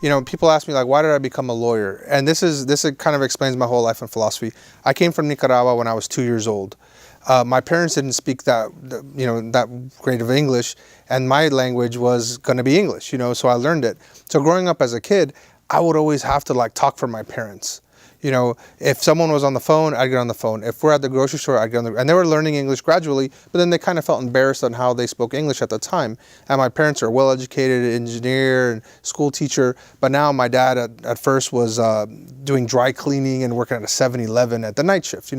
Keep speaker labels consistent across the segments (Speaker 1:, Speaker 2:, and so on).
Speaker 1: People ask me like, why did I become a lawyer? And this kind of explains my whole life in philosophy. I came from Nicaragua when I was 2 years old. My parents didn't speak that great of English, and my language was going to be English, so I learned it. So growing up as a kid, I would always have to like talk for my parents. If someone was on the phone, I'd get on the phone. If we're at the grocery store, I'd get on and they were learning English gradually, but then they kind of felt embarrassed on how they spoke English at the time. And my parents are a well-educated engineer and school teacher, but now my dad at first was doing dry cleaning and working at a 7-Eleven at the night shift,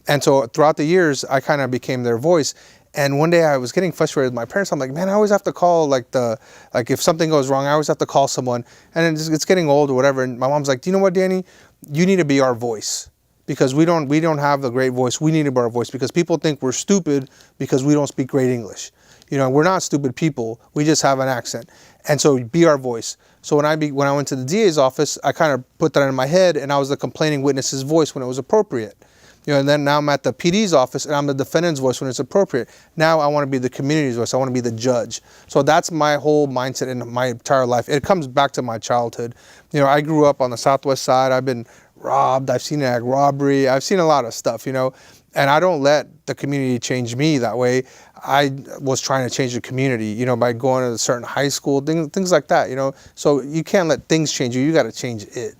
Speaker 1: And so throughout the years, I kind of became their voice. And one day I was getting frustrated with my parents. I'm like, man, I always have to call if something goes wrong, I always have to call someone. And it's getting old or whatever. And my mom's like, do you know what, Danny? You need to be our voice, because we don't have the great voice. We need to be our voice, because people think we're stupid because we don't speak great English. We're not stupid people. We just have an accent. And so be our voice. So when I went to the DA's office, I kind of put that in my head, and I was the complaining witness's voice when it was appropriate. And then now I'm at the PD's office and I'm the defendant's voice when it's appropriate. Now I want to be the community's voice. I want to be the judge. So that's my whole mindset in my entire life. It comes back to my childhood. I grew up on the Southwest side. I've been robbed. I've seen ag robbery. I've seen a lot of stuff, and I don't let the community change me that way. I was trying to change the community, by going to a certain high school, things like that, So you can't let things change you. You got to change it.